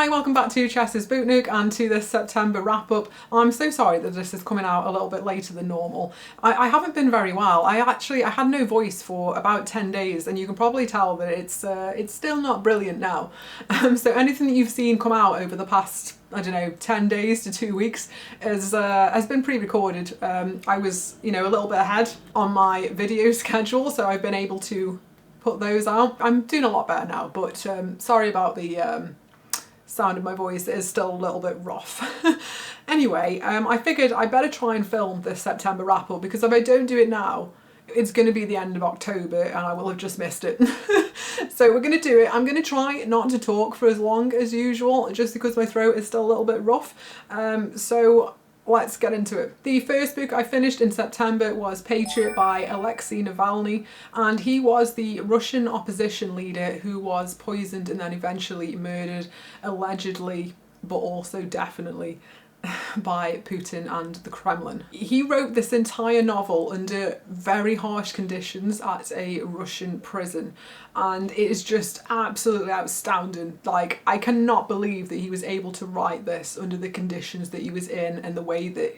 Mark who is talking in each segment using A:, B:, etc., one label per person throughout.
A: Hi, welcome back to Chess's Boot Nook and to this September wrap up. I'm so sorry that this is coming out a little bit later than normal. I haven't been very well. I had no voice for about 10 days and you can probably tell that it's still not brilliant now. So anything that you've seen come out over the past, I don't know, 10 days to 2 weeks has been pre-recorded. I was, a little bit ahead on my video schedule, so I've been able to put those out. I'm doing a lot better now, but sorry about the sound of my voice. It is still a little bit rough. Anyway, I figured I better try and film this September wrap up, because if I don't do it now, it's going to be the end of October and I will have just missed it. So we're going to do it. I'm going to try not to talk for as long as usual, just because my throat is still a little bit rough. So let's get into it. The first book I finished in September was Patriot by Alexei Navalny, and he was the Russian opposition leader who was poisoned and then eventually murdered, allegedly, but also definitely, by Putin and the Kremlin. He wrote this entire novel under very harsh conditions at a Russian prison, and it is just absolutely outstanding. Like, I cannot believe that he was able to write this under the conditions that he was in and the way that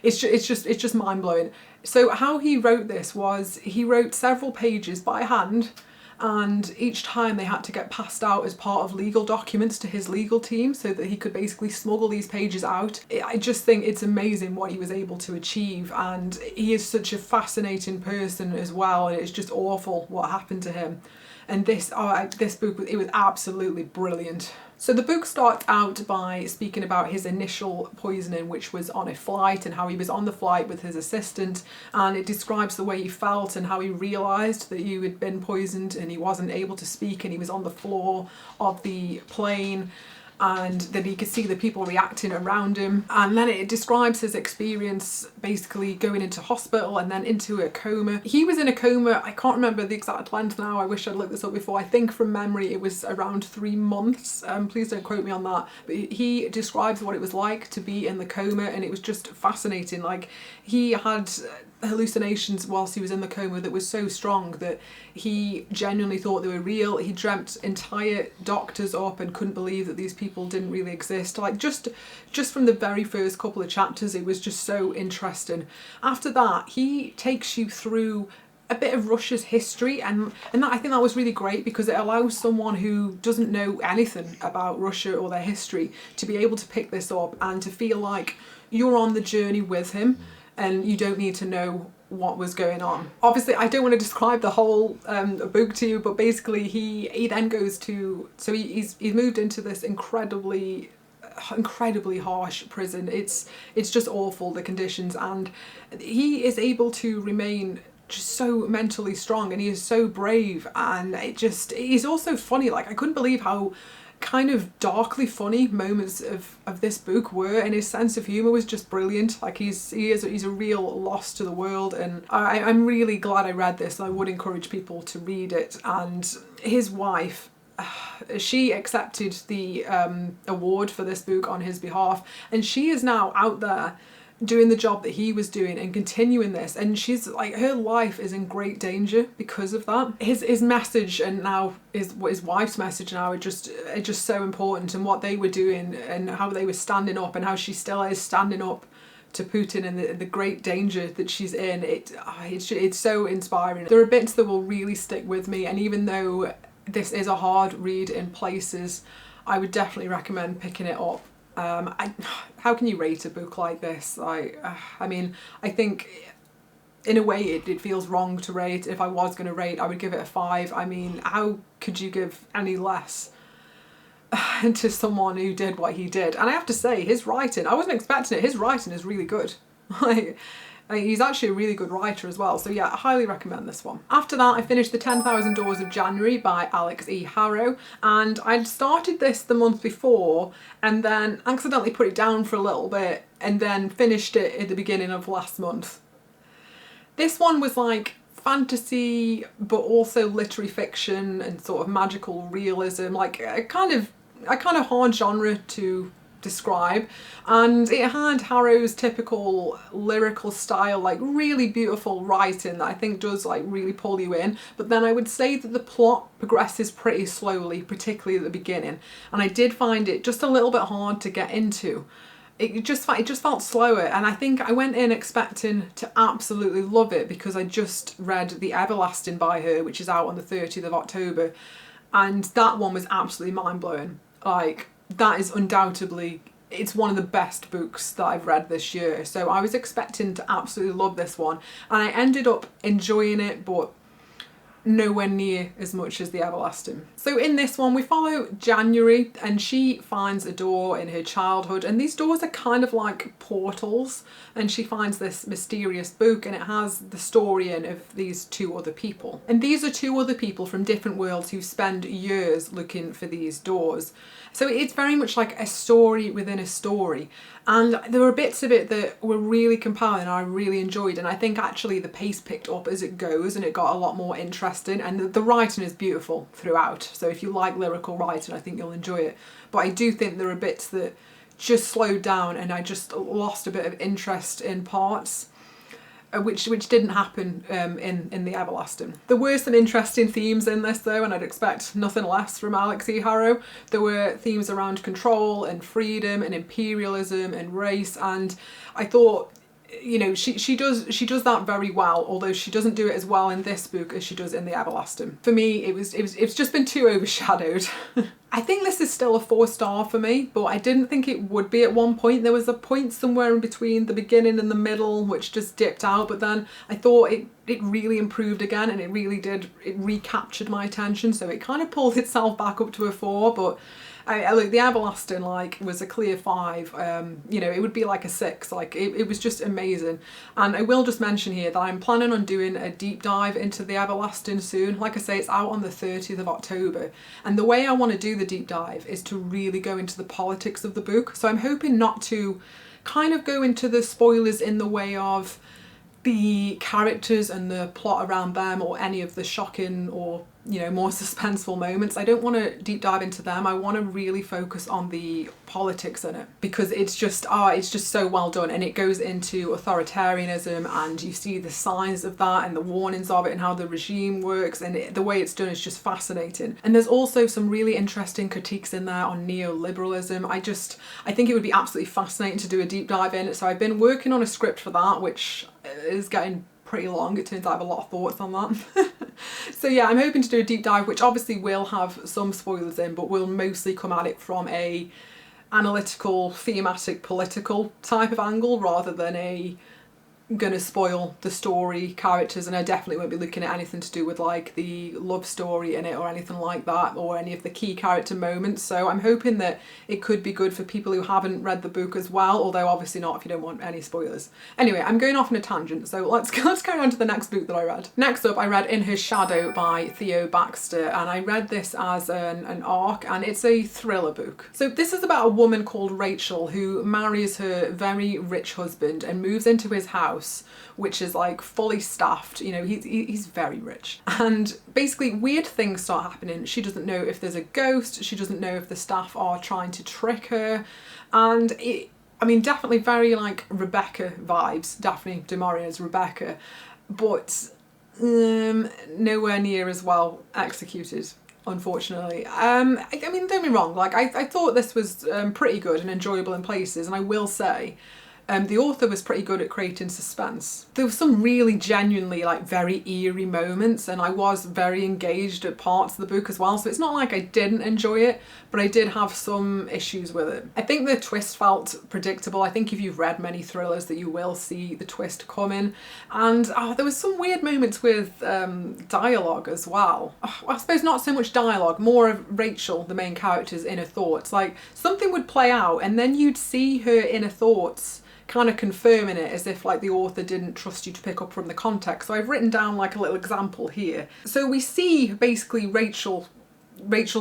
A: it's just mind-blowing. So how he wrote this was he wrote several pages by hand, and each time they had to get passed out as part of legal documents to his legal team so that he could basically smuggle these pages out. I just think it's amazing what he was able to achieve, and he is such a fascinating person as well, and it's just awful what happened to him. And this book, it was absolutely brilliant. So the book starts out by speaking about his initial poisoning, which was on a flight, and how he was on the flight with his assistant, and it describes the way he felt and how he realised that he had been poisoned and he wasn't able to speak, and he was on the floor of the plane, and then he could see the people reacting around him. And then it describes his experience basically going into hospital and then into a coma. He was in a coma, I can't remember the exact length now, I wish I'd looked this up before. I think from memory it was around 3 months, please don't quote me on that. But he describes what it was like to be in the coma, and it was just fascinating. Like, he had hallucinations whilst he was in the coma that was so strong that he genuinely thought they were real. He dreamt entire doctors up and couldn't believe that these people didn't really exist. Like, just from the very first couple of chapters, it was just so interesting. After that, he takes you through a bit of Russia's history, and that, I think that was really great, because it allows someone who doesn't know anything about Russia or their history to be able to pick this up and to feel like you're on the journey with him and you don't need to know what was going on. Obviously, I don't want to describe the whole book to you, but basically he then goes to, so he's moved into this incredibly harsh prison. It's just awful, the conditions, and he is able to remain just so mentally strong, and he is so brave, and he's also funny. Like, I couldn't believe how kind of darkly funny moments of this book were, and his sense of humour was just brilliant. Like, he's a real loss to the world, and I'm really glad I read this, and I would encourage people to read it. And his wife, she accepted the award for this book on his behalf, and she is now out there doing the job that he was doing and continuing this, and she's like, her life is in great danger because of that. His message, and now his wife's message now, are just so important, and what they were doing and how they were standing up, and how she still is standing up to Putin and the great danger that she's in. It's so inspiring. There are bits that will really stick with me, and even though this is a hard read in places, I would definitely recommend picking it up. How can you rate a book like this? I mean, I think in a way it feels wrong to rate. If I was going to rate, I would give it a 5. I mean, how could you give any less to someone who did what he did? And I have to say, his writing, I wasn't expecting it. His writing is really good. He's actually a really good writer as well, so yeah, I highly recommend this one. After that, I finished The 10,000 Doors of January by Alexei Harrow, and I'd started this the month before and then accidentally put it down for a little bit and then finished it at the beginning of last month. This one was like fantasy but also literary fiction and sort of magical realism, like a kind of hard genre to describe, and it had Harrow's typical lyrical style, like really beautiful writing that I think does like really pull you in, but then I would say that the plot progresses pretty slowly, particularly at the beginning, and I did find it just a little bit hard to get into. It just felt slower, and I think I went in expecting to absolutely love it because I just read The Everlasting by her, which is out on the 30th of October, and that one was absolutely mind-blowing. Like, that is undoubtedly, it's one of the best books that I've read this year, so I was expecting to absolutely love this one, and I ended up enjoying it, but nowhere near as much as The Everlasting. So in this one we follow January, and she finds a door in her childhood, and these doors are kind of like portals, and she finds this mysterious book, and it has the story in of these two other people. And these are two other people from different worlds who spend years looking for these doors. So it's very much like a story within a story, and there were bits of it that were really compelling and I really enjoyed, and I think actually the pace picked up as it goes and it got a lot more interesting, and the writing is beautiful throughout, so if you like lyrical writing I think you'll enjoy it. But I do think there are bits that just slowed down and I just lost a bit of interest in parts. Which didn't happen in The Everlasting. There were some interesting themes in this though, and I'd expect nothing less from Alexei Harrow. There were themes around control and freedom and imperialism and race, and I thought, you know, she does that very well, although she doesn't do it as well in this book as she does in The Everlasting. For me, it's just been too overshadowed. I think this is still a 4-star for me, but I didn't think it would be at one point. There was a point somewhere in between the beginning and the middle which just dipped out, but then I thought it really improved again, and it really did, it recaptured my attention, so it kind of pulled itself back up to a 4, but I look, The Everlasting like was a clear 5. You know, it would be like a 6. Like it was just amazing. And I will just mention here that I'm planning on doing a deep dive into The Everlasting soon. Like I say, it's out on the 30th of October. And the way I want to do the deep dive is to really go into the politics of the book. So I'm hoping not to kind of go into the spoilers in the way of the characters and the plot around them, or any of the shocking or, you know, more suspenseful moments. I don't want to deep dive into them. I want to really focus on the politics in it, because it's just so well done, and it goes into authoritarianism, and you see the signs of that and the warnings of it and how the regime works, and the way it's done is just fascinating. And there's also some really interesting critiques in there on neoliberalism. I think it would be absolutely fascinating to do a deep dive in it. So I've been working on a script for that, which is getting pretty long. It turns out I have a lot of thoughts on that. So yeah, I'm hoping to do a deep dive, which obviously will have some spoilers in, but will mostly come at it from a analytical, thematic, political type of angle, rather than a gonna spoil the story, characters, and I definitely won't be looking at anything to do with like the love story in it or anything like that, or any of the key character moments. So I'm hoping that it could be good for people who haven't read the book as well, although obviously not if you don't want any spoilers. Anyway, I'm going off on a tangent, so let's go on to the next book that I read. Next up, I read In Her Shadow by Theo Baxter, and I read this as an arc, and it's a thriller book. So this is about a woman called Rachel who marries her very rich husband and moves into his house, which is like fully staffed. You know, he's very rich, and basically weird things start happening. She doesn't know if there's a ghost, she doesn't know if the staff are trying to trick her, and I mean, definitely very like Rebecca vibes, Daphne du Maurier's Rebecca, but nowhere near as well executed, unfortunately. I mean, don't get me wrong, like I thought this was pretty good and enjoyable in places, and I will say the author was pretty good at creating suspense. There were some really genuinely like very eerie moments, and I was very engaged at parts of the book as well, so it's not like I didn't enjoy it, but I did have some issues with it. I think the twist felt predictable. I think if you've read many thrillers that you will see the twist coming, and there was some weird moments with dialogue as well. I suppose not so much dialogue, more of Rachel, the main character's inner thoughts. Like something would play out and then you'd see her inner thoughts kind of confirming it, as if like the author didn't trust you to pick up from the context. So I've written down like a little example here. So we see basically Rachel's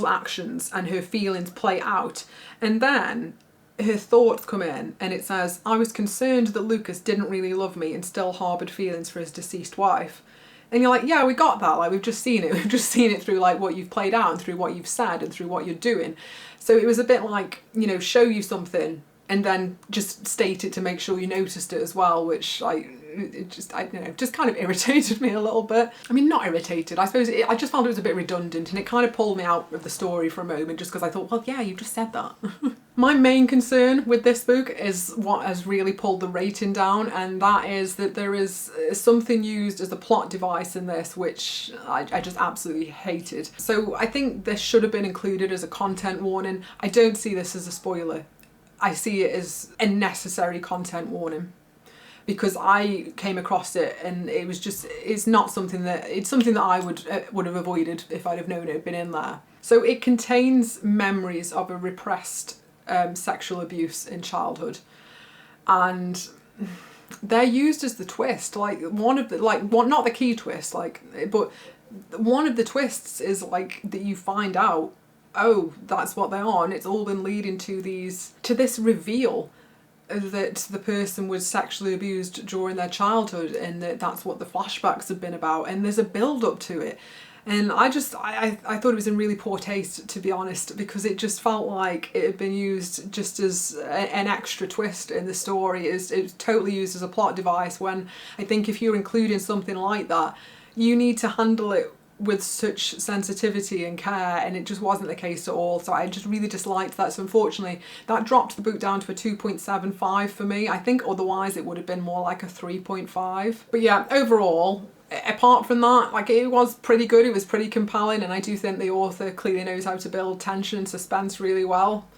A: actions and her feelings play out, and then her thoughts come in and it says, I was concerned that Lucas didn't really love me and still harboured feelings for his deceased wife. And you're like, yeah, we got that, like we've just seen it. We've just seen it through like what you've played out and through what you've said and through what you're doing. So it was a bit like, you know, show you something and then just state it to make sure you noticed it as well, which I don't know, just kind of irritated me a little bit. I mean, not irritated, I suppose I just found it was a bit redundant, and it kind of pulled me out of the story for a moment just because I thought, well, yeah, you just said that. My main concern with this book is what has really pulled the rating down, and that is that there is something used as a plot device in this which I just absolutely hated. So I think this should have been included as a content warning. I don't see this as a spoiler. I see it as a necessary content warning, because I came across it and it was just, it's something that I would have avoided if I'd have known it had been in there. So it contains memories of a repressed sexual abuse in childhood, and they're used as the twist, like not the key twist, but one of the twists is like that you find out, oh, that's what they are, and it's all been leading to this reveal that the person was sexually abused during their childhood, and that's what the flashbacks have been about, and there's a build up to it. And I thought it was in really poor taste, to be honest, because it just felt like it had been used just as an extra twist in the story. It was totally used as a plot device, when I think if you're including something like that, you need to handle it with such sensitivity and care, and it just wasn't the case at all. So I just really disliked that. So unfortunately that dropped the book down to a 2.75 for me. I think otherwise it would have been more like a 3.5. But yeah, overall, apart from that, like, it was pretty good, it was pretty compelling, and I do think the author clearly knows how to build tension and suspense really well.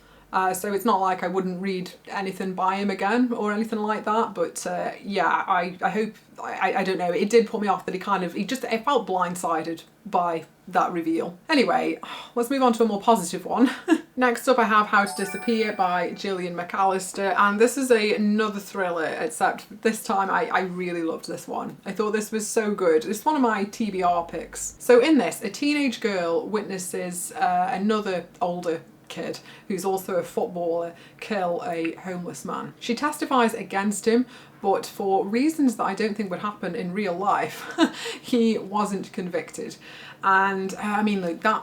A: So it's not like I wouldn't read anything by him again or anything like that, but yeah, I hope, I don't know, it did put me off that I felt blindsided by that reveal. Anyway, let's move on to a more positive one. Next up I have How to Disappear by Gillian McAllister, and this is another thriller, except this time I really loved this one. I thought this was so good. It's one of my TBR picks. So in this, a teenage girl witnesses another older kid who's also a footballer kill a homeless man. She testifies against him, but for reasons that I don't think would happen in real life, he wasn't convicted. And I mean, like, that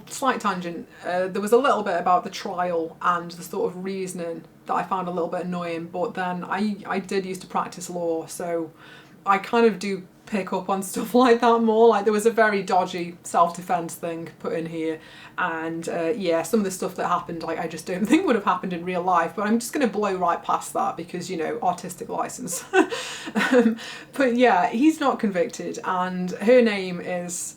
A: slight tangent, there was a little bit about the trial and the sort of reasoning that I found a little bit annoying, but then I did used to practice law, so I kind of do pick up on stuff like that more. Like, there was a very dodgy self-defense thing put in here, and yeah, some of the stuff that happened, like, I just don't think would have happened in real life, but I'm just going to blow right past that because, you know, artistic license. But yeah, he's not convicted, and her name is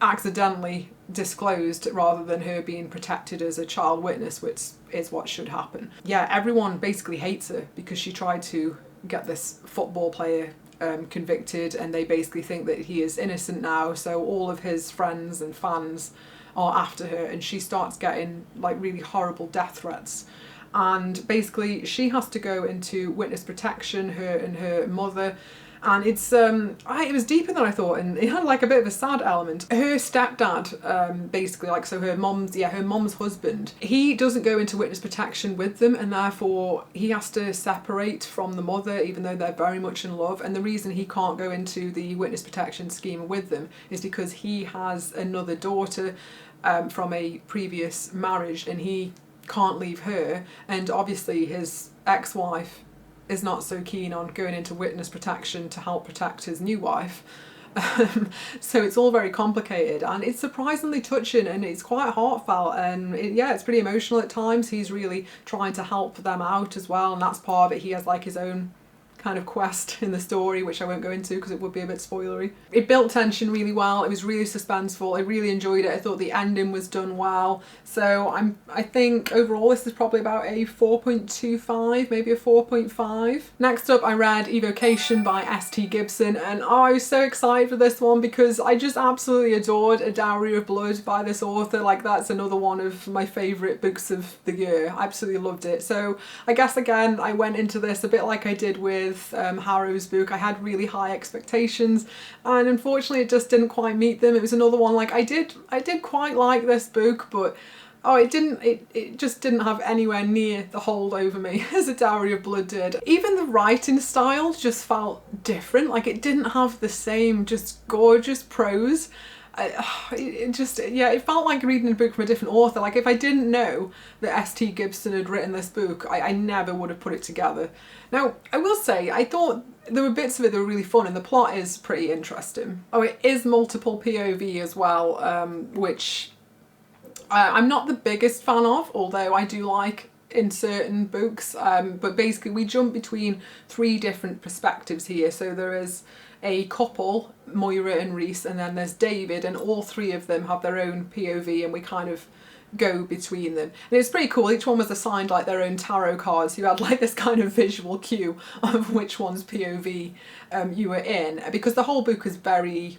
A: accidentally disclosed rather than her being protected as a child witness, which is what should happen. Yeah, everyone basically hates her because she tried to get this football player convicted, and they basically think that he is innocent now, so all of his friends and fans are after her, and she starts getting like really horrible death threats, and basically she has to go into witness protection, her and her mother. And it's it was deeper than I thought, and it had like a bit of a sad element. Her stepdad, basically, like, so her mom's husband, he doesn't go into witness protection with them, and therefore he has to separate from the mother, even though they're very much in love. And the reason he can't go into the witness protection scheme with them is because he has another daughter from a previous marriage, and he can't leave her, and obviously his ex-wife is not so keen on going into witness protection to help protect his new wife. So it's all very complicated, and it's surprisingly touching, and it's quite heartfelt, and yeah, it's pretty emotional at times. He's really trying to help them out as well, and that's part of it. He has like his own kind of quest in the story, which I won't go into because it would be a bit spoilery. It built tension really well. It was really suspenseful. I really enjoyed it. I thought the ending was done well. So I think overall this is probably about a 4.25, maybe a 4.5. Next up, I read Evocation by S T Gibson, and I was so excited for this one because I just absolutely adored A Dowry of Blood by this author. Like, that's another one of my favourite books of the year. I absolutely loved it. So I guess again, I went into this a bit like I did with Harrow's book. I had really high expectations, and unfortunately it just didn't quite meet them. It was another one, like, I did quite like this book, but oh, it just didn't have anywhere near the hold over me as A Dowry of Blood did. Even the writing style just felt different. Like, it didn't have the same just gorgeous prose. It felt like reading a book from a different author. Like, if I didn't know that S T Gibson had written this book, I never would have put it together. Now, I will say, I thought there were bits of it that were really fun, and the plot is pretty interesting. Oh, it is multiple POV as well, which I'm not the biggest fan of, although I do like in certain books, but basically we jump between 3 different perspectives here. So there is a couple, Moira and Rhys, and then there's David, and all 3 of them have their own POV, and we kind of go between them. And it's pretty cool. Each one was assigned like their own tarot cards. You had like this kind of visual cue of which one's POV you were in, because the whole book is very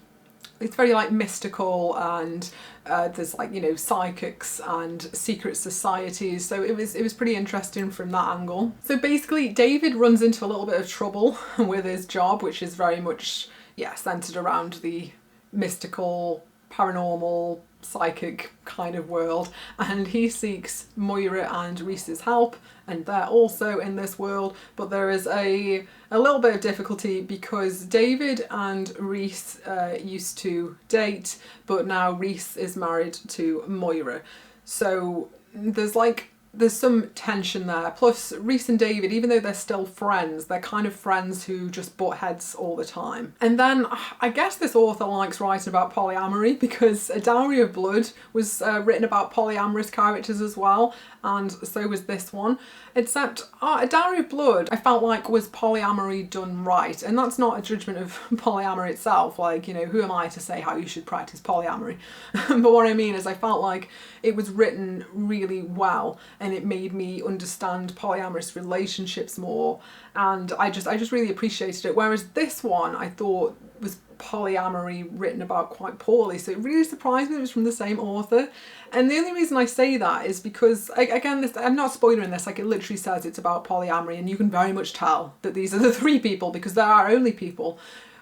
A: like mystical, and there's like, you know, psychics and secret societies, so it was pretty interesting from that angle. So basically David runs into a little bit of trouble with his job, which is very much centered around the mystical, paranormal, psychic kind of world, and he seeks Moira and Rhys's help, and they're also in this world, but there is a little bit of difficulty because David and Rhys used to date, but now Rhys is married to Moira, so there's some tension there. Plus, Rhys and David, even though they're still friends, they're kind of friends who just butt heads all the time. And then I guess this author likes writing about polyamory, because A Dowry of Blood was written about polyamorous characters as well, and so was this one. Except A Dowry of Blood, I felt like, was polyamory done right. And that's not a judgment of polyamory itself. Like, you know, who am I to say how you should practice polyamory? But what I mean is, I felt like it was written really well, and it made me understand polyamorous relationships more, and I just really appreciated it. Whereas this one I thought was polyamory written about quite poorly, so it really surprised me it was from the same author. And the only reason I say that is because, again, I'm not spoiling this, like, it literally says it's about polyamory, and you can very much tell that these are the 3 people, because there are only people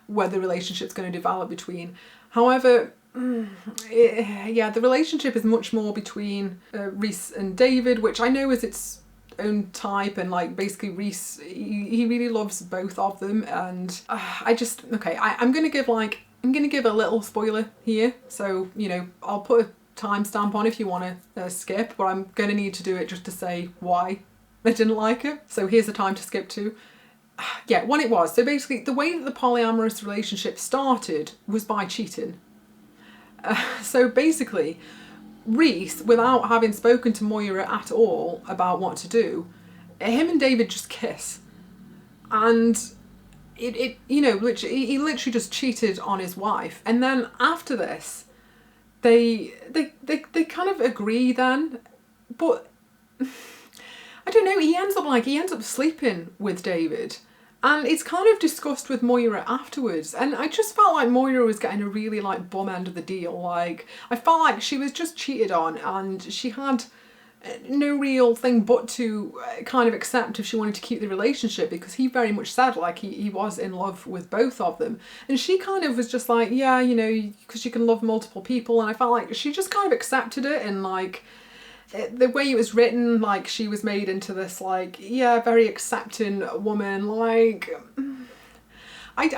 A: where the relationship's going to develop between. However, the relationship is much more between Rhys and David, which I know is its own type, and like basically Rhys, he really loves both of them, and I'm gonna give a little spoiler here, so, you know, I'll put a timestamp on if you want to skip, but I'm gonna need to do it just to say why I didn't like it. So here's the time to skip to. When it was. So basically, the way that the polyamorous relationship started was by cheating. So basically, Rhys, without having spoken to Moira at all about what to do, him and David just kiss. And he literally just cheated on his wife. And then after this, they kind of agree then, but I don't know, he ends up sleeping with David. And it's kind of discussed with Moira afterwards, and I just felt like Moira was getting a really like bum end of the deal. Like, I felt like she was just cheated on, and she had no real thing but to kind of accept if she wanted to keep the relationship, because he very much said like he was in love with both of them, and she kind of was just like, yeah, you know, because you can love multiple people. And I felt like she just kind of accepted it, and like, the way it was written, like, she was made into this, like, very accepting woman. Like, I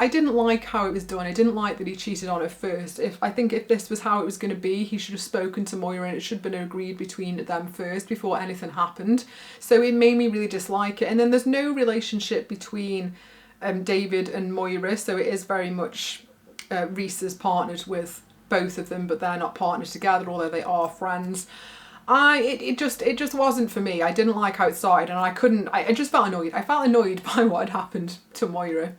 A: didn't like how it was done. I didn't like that he cheated on her first. I think if this was how it was going to be, he should have spoken to Moira, and it should have been agreed between them first before anything happened. So it made me really dislike it. And then there's no relationship between David and Moira, so it is very much Rhys is partnered with both of them, but they're not partnered together, although they are friends. It just wasn't for me. I didn't like how it started, and I just felt annoyed. I felt annoyed by what had happened to Moira.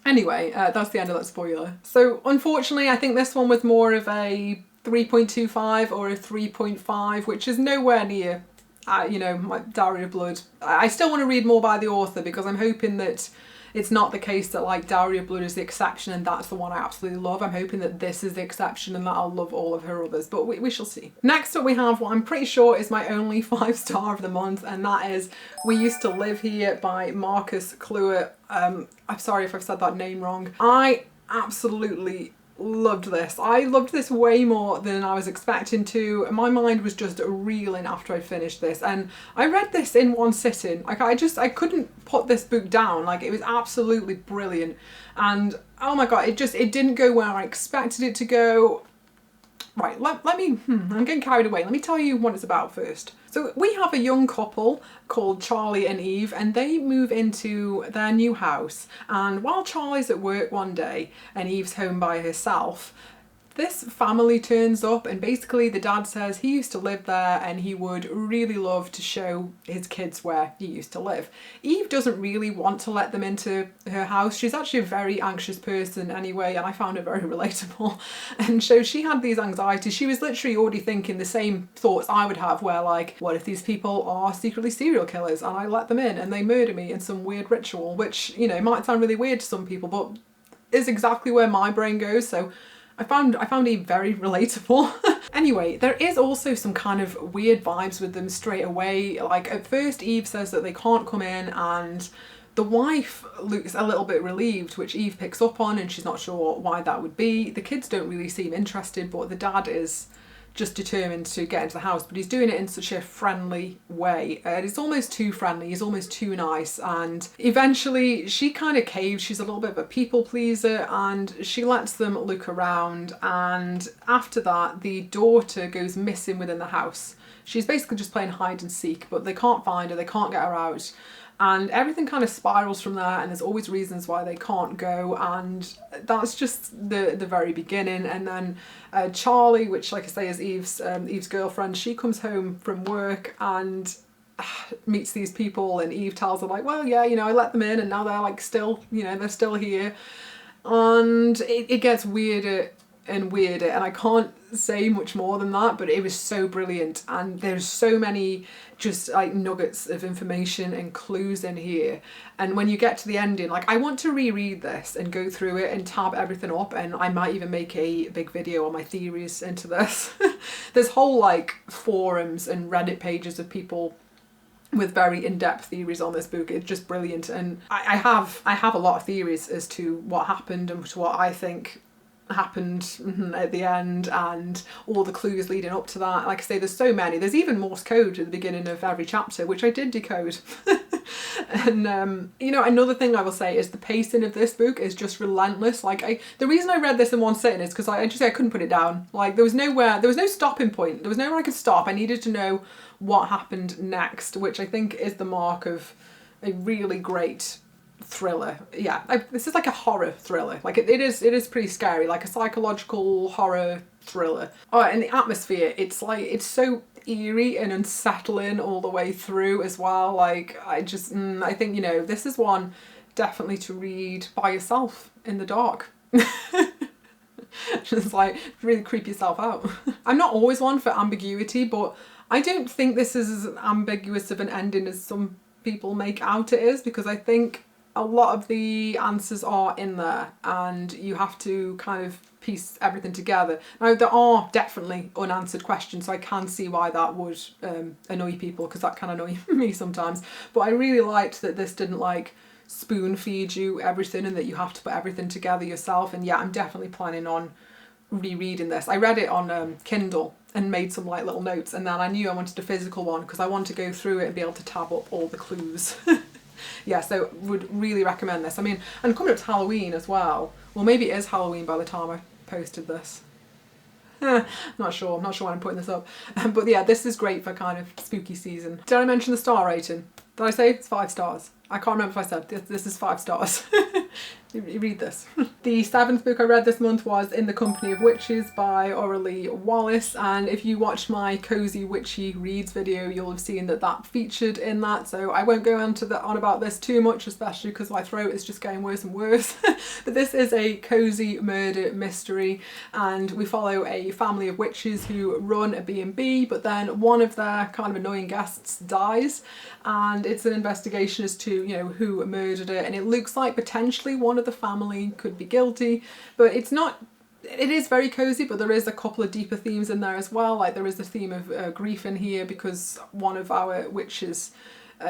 A: Anyway, that's the end of that spoiler. So unfortunately, I think this one was more of a 3.25 or a 3.5, which is nowhere near, my Dowry of Blood. I still want to read more by the author, because I'm hoping that it's not the case that like Dowry of Blood is the exception and that's the one I absolutely love. I'm hoping that this is the exception and that I'll love all of her others, but we shall see. Next up we have what I'm pretty sure is my only 5-star of the month, and that is We Used to Live Here by Marcus Kliewer. I'm sorry if I've said that name wrong. I absolutely loved this. I loved this way more than I was expecting to. My mind was just reeling after I finished this, and I read this in one sitting. Like I couldn't put this book down. Like it was absolutely brilliant, and oh my god, it didn't go where I expected it to go. Right, let me, I'm getting carried away. Let me tell you what it's about first. So we have a young couple called Charlie and Eve, and they move into their new house. And while Charlie's at work one day and Eve's home by herself, this family turns up, and basically the dad says he used to live there and he would really love to show his kids where he used to live. Eve doesn't really want to let them into her house. She's actually a very anxious person anyway, and I found it very relatable. And so she had these anxieties. She was literally already thinking the same thoughts I would have, where like, what if these people are secretly serial killers and I let them in and they murder me in some weird ritual, which, you know, might sound really weird to some people, but is exactly where my brain goes. So I found Eve very relatable. Anyway, there is also some kind of weird vibes with them straight away. Like at first Eve says that they can't come in, and the wife looks a little bit relieved, which Eve picks up on, and she's not sure why that would be. The kids don't really seem interested, but the dad is just determined to get into the house, but he's doing it in such a friendly way. It's almost too friendly, he's almost too nice, and eventually she kind of caves. She's a little bit of a people pleaser, and she lets them look around, and after that the daughter goes missing within the house. She's basically just playing hide and seek, but they can't find her, they can't get her out. And everything kind of spirals from there, and there's always reasons why they can't go, and that's just the very beginning. And then Charlie, which like I say is Eve's girlfriend, she comes home from work and meets these people, and Eve tells her like, well, yeah, you know, I let them in and now they're like still, you know, they're still here. And it gets weirder and weirder, and I can't say much more than that, but it was so brilliant, and there's so many just like nuggets of information and clues in here. And when you get to the ending, like I want to reread this and go through it and tab everything up, and I might even make a big video on my theories into this. There's whole like forums and Reddit pages of people with very in-depth theories on this book. It's just brilliant, and I have a lot of theories as to what happened and to what I think happened at the end, and all the clues leading up to that. Like I say, there's so many. There's even Morse code at the beginning of every chapter, which I did decode. And you know, another thing I will say is the pacing of this book is just relentless. Like the reason I read this in one sitting is because I couldn't put it down. Like there was no stopping point. There was nowhere I could stop. I needed to know what happened next, which I think is the mark of a really great thriller. Yeah, this is like a horror thriller. Like it is pretty scary, like a psychological horror thriller. Oh, and the atmosphere, it's like, it's so eerie and unsettling all the way through as well. Like I think, you know, this is one definitely to read by yourself in the dark. Just like really creep yourself out. I'm not always one for ambiguity, but I don't think this is as ambiguous of an ending as some people make out it is, because I think a lot of the answers are in there and you have to kind of piece everything together. Now there are definitely unanswered questions, so I can see why that would annoy people, because that can annoy me sometimes. But I really liked that this didn't like spoon feed you everything and that you have to put everything together yourself. And yeah, I'm definitely planning on rereading this. I read it on Kindle and made some like little notes, and then I knew I wanted a physical one because I want to go through it and be able to tab up all the clues. Yeah, so would really recommend this. I mean, and coming up to Halloween as well. Well, maybe it is Halloween by the time I posted this. Not sure when I'm putting this up. But yeah, this is great for kind of spooky season. Did I mention the star rating? Did I say it's 5 stars? I can't remember if I said this is 5 stars. You read this. The 7th book I read this month was In the Company of Witches by Auralee Wallace, and if you watched my cozy witchy reads video, you'll have seen that featured in that, so I won't go on about this too much, especially because my throat is just getting worse and worse. But this is a cozy murder mystery, and we follow a family of witches who run a B&B, but then one of their kind of annoying guests dies, and it's an investigation as to, you know, who murdered her, and it looks like potentially one of the family could be guilty, but it's not. It is very cozy, but there is a couple of deeper themes in there as well. Like there is the theme of grief in here, because one of our witches,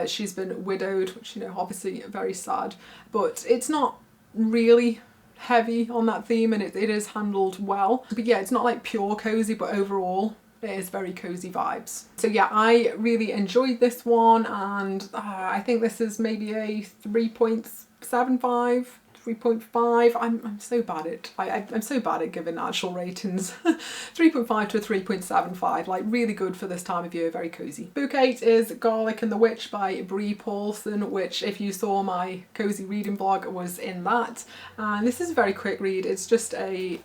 A: she's been widowed, which, you know, obviously very sad, but it's not really heavy on that theme, and it is handled well. But yeah, it's not like pure cozy, but overall it is very cozy vibes. So yeah, I really enjoyed this one, and I think this is maybe a 3.75. 3.5. I'm so bad at I'm so bad at giving actual ratings. 3.5 to a 3.75, like really good for this time of year, very cozy. Book 8 is Garlic and the Witch by Bree Paulson, which if you saw my cozy reading vlog was in that. And this is a very quick read. It's just a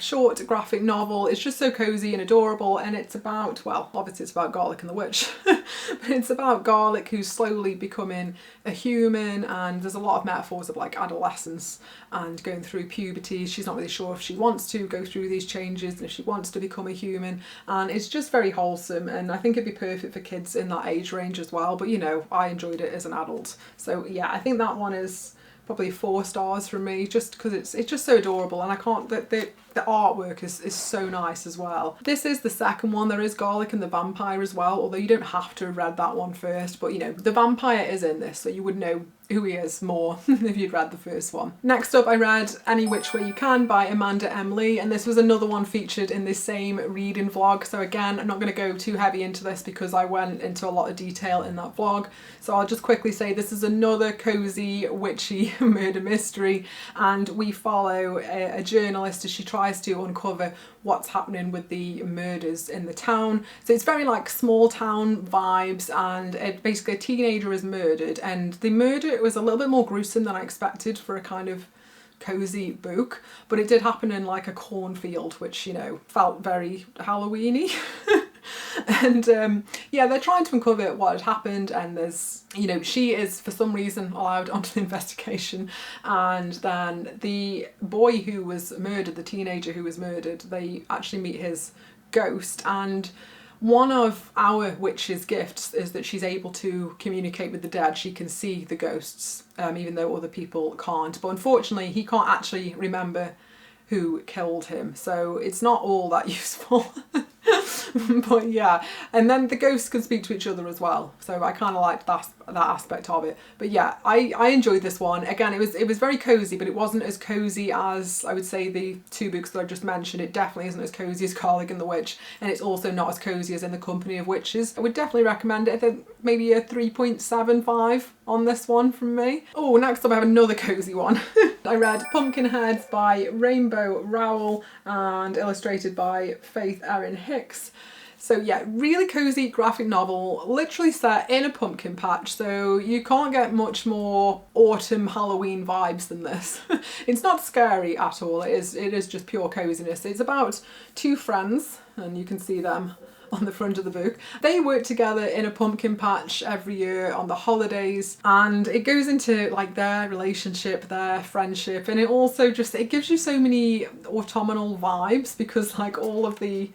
A: short graphic novel. It's just so cozy and adorable, and it's about, well, obviously it's about Garlic and the Witch, but it's about Garlic who's slowly becoming a human, and there's a lot of metaphors of like adolescence and going through puberty. She's not really sure if she wants to go through these changes and if she wants to become a human, and it's just very wholesome, and I think it'd be perfect for kids in that age range as well, but you know, I enjoyed it as an adult. So yeah, I think that one is probably 4 stars from me, just because it's just so adorable, and I can't, the artwork is so nice as well. This is the second one. There is Garlic and the Vampire as well, although you don't have to have read that one first, but you know, the vampire is in this, so you would know who he is more if you'd read the first one. Next up, I read Any Which Way You Can by Amanda M. Lee, and this was another one featured in this same reading vlog. So again, I'm not going to go too heavy into this because I went into a lot of detail in that vlog. So I'll just quickly say this is another cozy, witchy murder mystery, and we follow a journalist as she tries to uncover what's happening with the murders in the town. So it's very like small town vibes, and basically a teenager is murdered, and the murder was a little bit more gruesome than I expected for a kind of cozy book, but it did happen in like a cornfield, which, you know, felt very Halloweeny. And yeah, they're trying to uncover what had happened, and there's, you know, she is for some reason allowed onto the investigation, and then the boy who was murdered, the teenager who was murdered, they actually meet his ghost, and one of our witch's gifts is that she's able to communicate with the dead. She can see the ghosts, even though other people can't, but unfortunately he can't actually remember who killed him, so it's not all that useful. But yeah, and then the ghosts can speak to each other as well, so I kind of liked that aspect of it. But yeah, I enjoyed this one. Again, it was very cozy, but it wasn't as cozy as I would say the 2 books that I just mentioned. It definitely isn't as cozy as Garlic and the Witch, and it's also not as cozy as In the Company of Witches. I would definitely recommend it. I think maybe a 3.75 on this one from me. Oh, next up I have another cozy one. I read Pumpkinheads by Rainbow Rowell and illustrated by Faith Erin Hicks. So yeah, really cozy graphic novel, literally set in a pumpkin patch, so you can't get much more autumn Halloween vibes than this. It's not scary at all, it is just pure coziness. It's about 2 friends, and you can see them on the front of the book. They work together in a pumpkin patch every year on the holidays, and it goes into like their relationship, their friendship, and it also just, it gives you so many autumnal vibes, because like all of the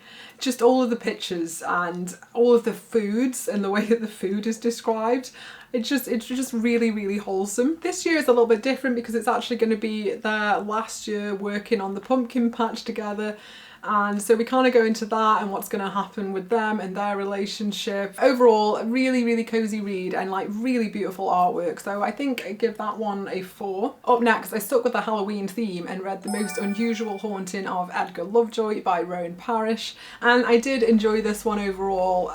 A: pictures and all of the foods and the way that the food is described, it's just really, really wholesome. This year is a little bit different because it's actually going to be their last year working on the pumpkin patch together. And so we kind of go into that and what's going to happen with them and their relationship. Overall, a really, really cozy read and like really beautiful artwork. So I think I give that one a 4. Up next, I stuck with the Halloween theme and read The Most Unusual Haunting of Edgar Lovejoy by Roan Parrish. And I did enjoy this one overall.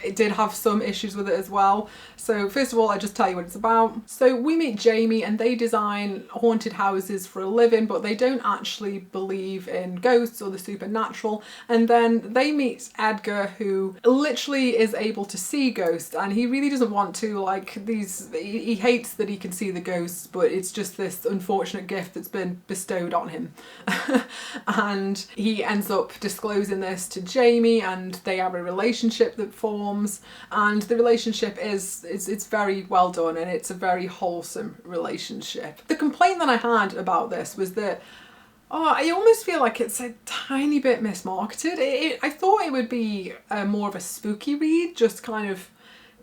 A: It did have some issues with it as well. So first of all, I'll just tell you what it's about. So we meet Jamie, and they design haunted houses for a living, but they don't actually believe in ghosts or the supernatural. And then they meet Edgar, who literally is able to see ghosts, and he really doesn't want to, like, he hates that he can see the ghosts, but it's just this unfortunate gift that's been bestowed on him. And he ends up disclosing this to Jamie, and they have a relationship that forms, and the relationship it's very well done, and it's a very wholesome relationship. The complaint that I had about this was that I almost feel like it's a tiny bit mismarketed. I thought it would be more of a spooky read, just kind of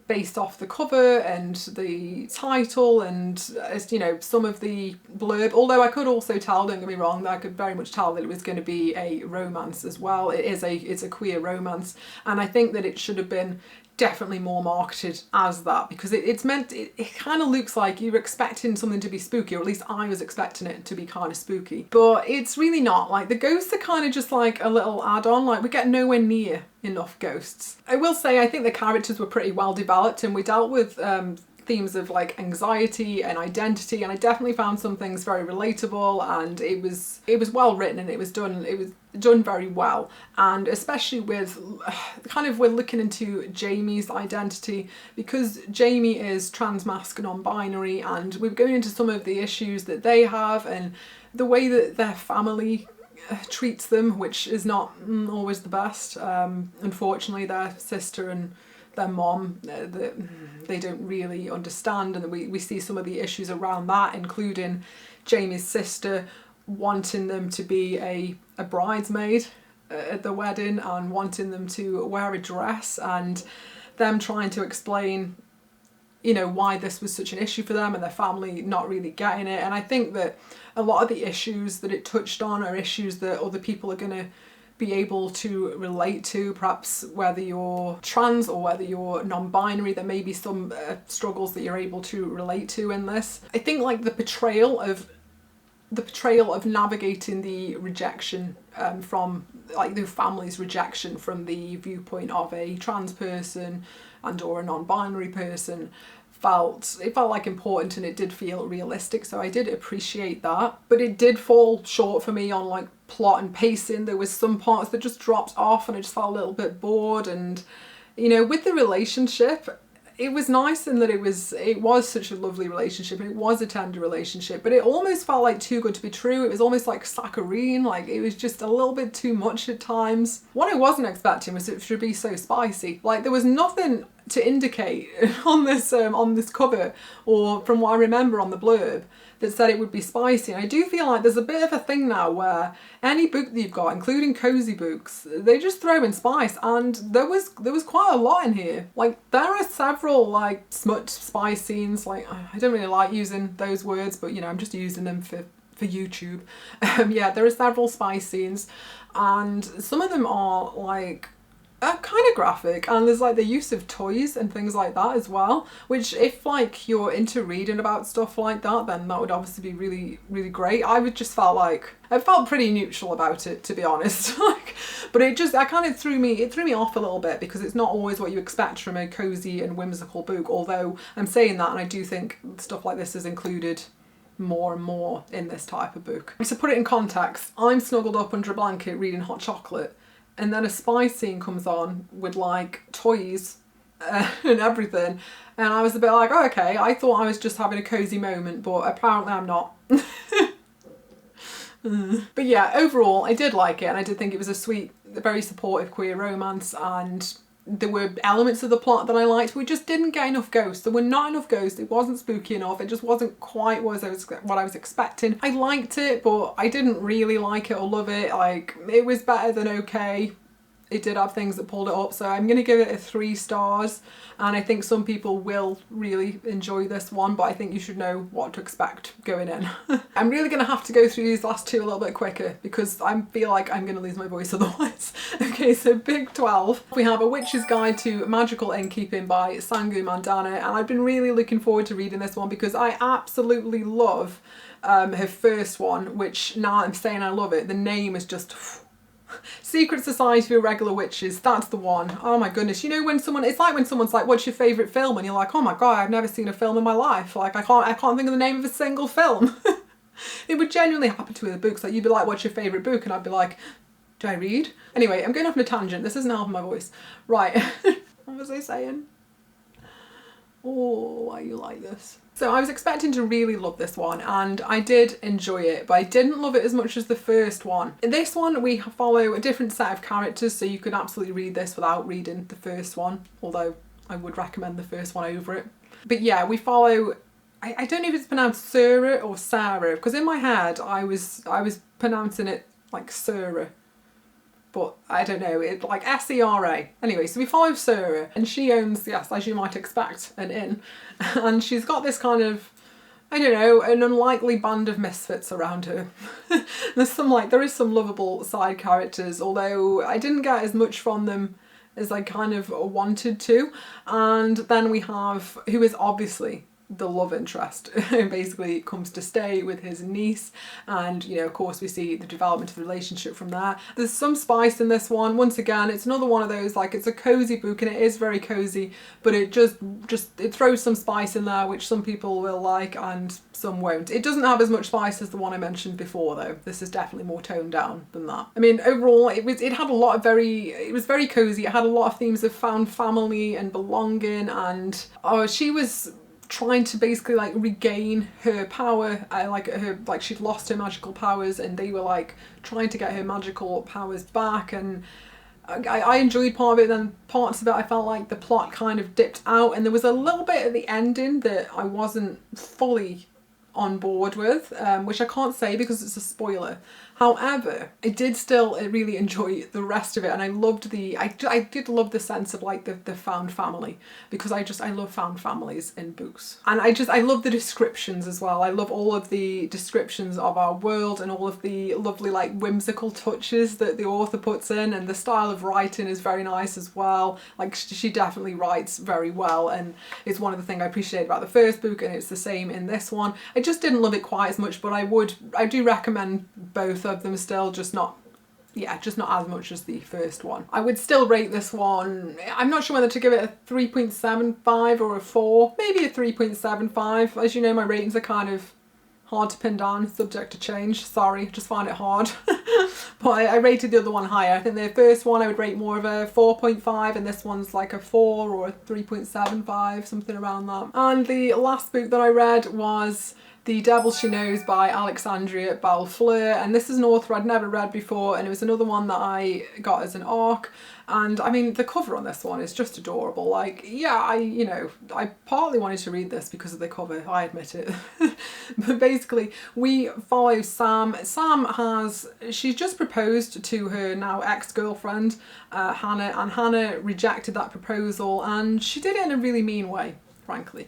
A: based off the cover and the title and, you know, some of the blurb. Although I could also tell, don't get me wrong, that I could very much tell that it was going to be a romance as well. It's a queer romance, and I think that it should have been definitely more marketed as that, because it's meant, it kind of looks like you're expecting something to be spooky, or at least I was expecting it to be kind of spooky, but it's really not. Like, the ghosts are kind of just like a little add-on. Like, we get nowhere near enough ghosts. I will say, I think the characters were pretty well developed, and we dealt with themes of like anxiety and identity, and I definitely found some things very relatable, and it was well written, and it was done very well. And especially with we're looking into Jamie's identity, because Jamie is transmasc non-binary, and we're going into some of the issues that they have and the way that their family treats them, which is not always the best. Unfortunately, their sister and their mom, they don't really understand, and we see some of the issues around that, including Jamie's sister wanting them to be a bridesmaid at the wedding, and wanting them to wear a dress, and them trying to explain, you know, why this was such an issue for them, and their family not really getting it. And I think that a lot of the issues that it touched on are issues that other people are going to be able to relate to, perhaps whether you're trans or whether you're non-binary. There may be some struggles that you're able to relate to in this. I think like the portrayal of navigating the rejection from like the family's rejection from the viewpoint of a trans person and or a non-binary person felt like important, and it did feel realistic, so I did appreciate that. But it did fall short for me on like plot and pacing. There was some parts that just dropped off, and I just felt a little bit bored. And you know, with the relationship, it was nice in that it was such a lovely relationship, and it was a tender relationship, but it almost felt like too good to be true. It was almost like saccharine, like it was just a little bit too much at times. What I wasn't expecting was it should be so spicy. Like, there was nothing to indicate on this cover, or from what I remember on the blurb, that said it would be spicy. And I do feel like there's a bit of a thing now where any book that you've got, including cozy books, they just throw in spice, and there was quite a lot in here. Like, there are several like smut spice scenes. Like, I don't really like using those words, but you know, I'm just using them for YouTube. Yeah, there are several spice scenes, and some of them are like kind of graphic, and there's like the use of toys and things like that as well, which if like you're into reading about stuff like that, then that would obviously be really, really great. I felt pretty neutral about it, to be honest. Like, but it kind of threw me off a little bit, because it's not always what you expect from a cozy and whimsical book, although I'm saying that, and I do think stuff like this is included more and more in this type of book. To put it in context, I'm snuggled up under a blanket reading hot chocolate, and then a spice scene comes on with like toys and everything, and I was a bit like, oh, okay, I thought I was just having a cozy moment, but apparently I'm not. But yeah, overall I did like it, and I did think it was a sweet, very supportive queer romance, and there were elements of the plot that I liked. We just didn't get enough ghosts. There were not enough ghosts. It wasn't spooky enough. It just wasn't quite what I was expecting. I liked it, but I didn't really like it or love it. Like, it was better than okay. It did have things that pulled it up, so I'm going to give it 3 stars, and I think some people will really enjoy this one, but I think you should know what to expect going in. I'm really going to have to go through these last 2 a little bit quicker, because I feel like I'm going to lose my voice otherwise. Okay, so Big 12. We have A Witch's Guide to Magical Innkeeping by Sangu Mandanna, and I've been really looking forward to reading this one, because I absolutely love her first one, which now I'm saying I love it, the name is just... Secret Society of Regular Witches, that's the one. Oh my goodness, you know, it's like when someone's like, what's your favourite film? And you're like, oh my god, I've never seen a film in my life. Like, I can't think of the name of a single film. It would genuinely happen to me with books. Like, you'd be like, what's your favourite book? And I'd be like, do I read? Anyway, I'm going off on a tangent. This isn't helping my voice. Right. What was I saying? Oh, why you like this? So I was expecting to really love this one, and I did enjoy it, but I didn't love it as much as the first one. In this one, we follow a different set of characters, so you could absolutely read this without reading the first one, although I would recommend the first one over it. But yeah, we follow... I don't know if it's pronounced Sarah or Sarah, because in my head I was pronouncing it like Sarah. But I don't know, it's like S-E-R-A. Anyway, so we follow Sarah, and she owns, yes, as you might expect, an inn. And she's got this kind of, I don't know, an unlikely band of misfits around her. There is some lovable side characters, although I didn't get as much from them as I kind of wanted to. And then we have, who is obviously the love interest, basically comes to stay with his niece, and you know, of course we see the development of the relationship from there. There's some spice in this one. Once again, it's another one of those, like, it's a cozy book and it is very cozy, but it just it throws some spice in there which some people will like and some won't. It doesn't have as much spice as the one I mentioned before though. This is definitely more toned down than that. I mean, overall it had a lot of it was very cozy. It had a lot of themes of found family and belonging, and she was trying to basically like regain her power, like she'd lost her magical powers and they were like trying to get her magical powers back, and I enjoyed part of it. Then parts of it I felt like the plot kind of dipped out, and there was a little bit at the ending that I wasn't fully on board with, which I can't say because it's a spoiler. However, I did still really enjoy the rest of it, and I loved I did love the sense of like the found family, because I love found families in books, and I love the descriptions as well. I love all of the descriptions of our world and all of the lovely like whimsical touches that the author puts in, and the style of writing is very nice as well. Like she definitely writes very well, and it's one of the things I appreciate about the first book, and it's the same in this one. I just didn't love it quite as much, but I do recommend both of them still, just not as much as the first one. I would still rate this one, I'm not sure whether to give it a 3.75 or a 4, maybe a 3.75. As you know, my ratings are kind of hard to pin down, subject to change. Sorry, just find it hard. But I rated the other one higher. I think the first one I would rate more of a 4.5, and this one's like a 4 or a 3.75, something around that. And the last book that I read was The Devil She Knows by Alexandria Bellefleur, and this is an author I'd never read before, and it was another one that I got as an ARC. And I mean, the cover on this one is just adorable. Like, yeah, I partly wanted to read this because of the cover, I admit it. But basically, we follow Sam. She's just proposed to her now ex-girlfriend, Hannah, and Hannah rejected that proposal, and she did it in a really mean way, frankly.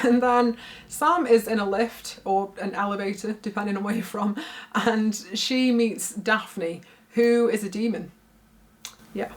A: And then Sam is in a lift or an elevator, depending on where you're from, and she meets Daphne, who is a demon. Yeah.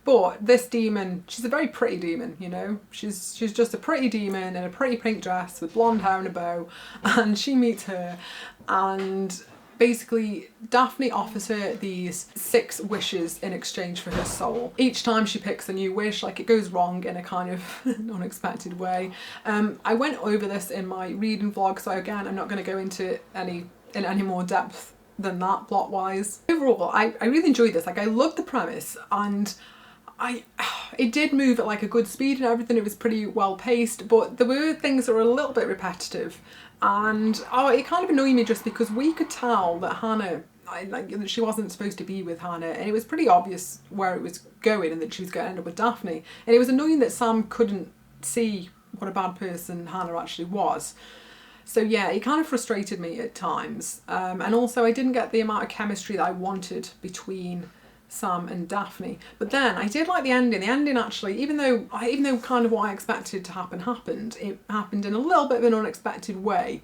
A: But this demon, she's a very pretty demon, you know. She's just a pretty demon in a pretty pink dress with blonde hair and a bow, and she meets her, and basically Daphne offers her these 6 wishes in exchange for her soul. Each time she picks a new wish, like, it goes wrong in a kind of unexpected way. I went over this in my reading vlog, so again I'm not going to go into any more depth than that plot wise. Overall, I really enjoyed this. Like, I loved the premise, and it did move at like a good speed and everything. It was pretty well paced, but there were things that were a little bit repetitive, and it kind of annoyed me just because we could tell that Hannah, she wasn't supposed to be with Hannah, and it was pretty obvious where it was going and that she was going to end up with Daphne, and it was annoying that Sam couldn't see what a bad person Hannah actually was. So yeah, it kind of frustrated me at times, and also I didn't get the amount of chemistry that I wanted between Sam and Daphne. But then I did like the ending. The ending actually, even though kind of what I expected to happen happened, it happened in a little bit of an unexpected way.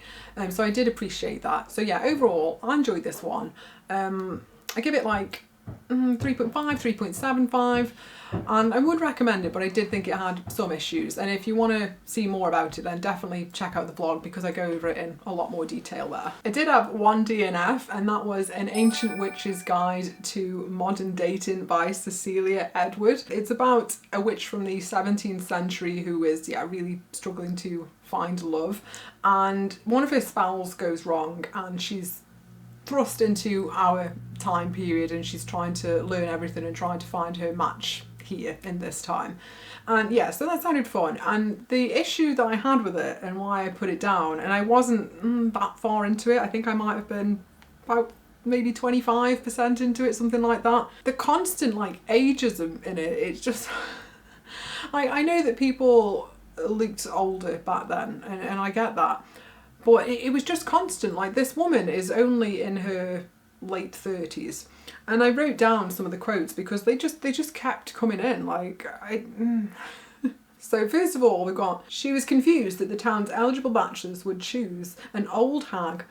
A: So I did appreciate that. So yeah, overall, I enjoyed this one. I give it like 3.5, 3.75, and I would recommend it, but I did think it had some issues, and if you want to see more about it, then definitely check out the vlog because I go over it in a lot more detail there. I did have one DNF, and that was An Ancient Witch's Guide to Modern Dating by Cecilia Edward. It's about a witch from the 17th century who is really struggling to find love, and one of her spells goes wrong and she's thrust into our time period, and she's trying to learn everything and trying to find her match here in this time. And yeah, so that sounded fun. And the issue that I had with it and why I put it down, and I wasn't that far into it, I think I might have been about maybe 25% into it, something like that. The constant like ageism in it, it's just I know that people looked older back then, and I get that, but it was just constant. Like, this woman is only in her late 30s, and I wrote down some of the quotes because they just kept coming in. Like, So first of all, we've got, she was confused that the town's eligible bachelors would choose an old hag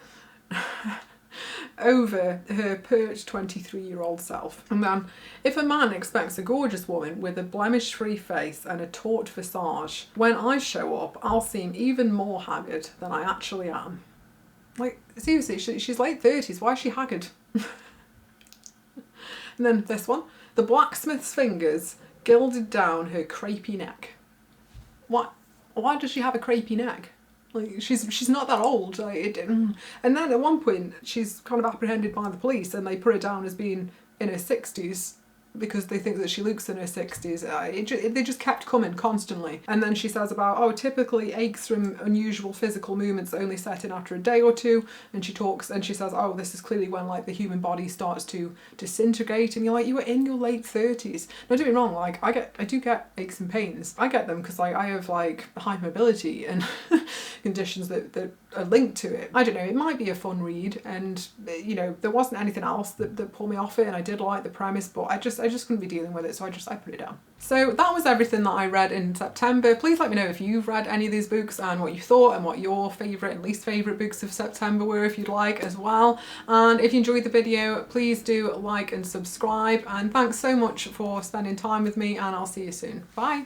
A: over her pert 23-year-old self. And then, if a man expects a gorgeous woman with a blemish-free face and a taut visage, when I show up, I'll seem even more haggard than I actually am. Like, seriously, she's late 30s, why is she haggard? And then this one, the blacksmith's fingers gilded down her crepey neck. What? Why does she have a crepey neck? Like, she's not that old. Like, and then at one point, she's kind of apprehended by the police and they put her down as being in her 60s because they think that she looks in her 60s. They just kept coming constantly. And then she says about, oh, typically aches from unusual physical movements only set in after a day or two. And she talks and she says, oh, this is clearly when like the human body starts to disintegrate. And you're like, you were in your late 30s. Now, don't get me wrong, like I do get aches and pains. I get them because like I have like high mobility and conditions that are linked to it. I don't know, it might be a fun read, and you know, there wasn't anything else that pulled me off it, and I did like the premise, but I just couldn't be dealing with it, so I put it down. So that was everything that I read in September. Please let me know if you've read any of these books and what you thought and what your favourite and least favourite books of September were, if you'd like as well. And if you enjoyed the video, please do like and subscribe, and thanks so much for spending time with me, and I'll see you soon. Bye!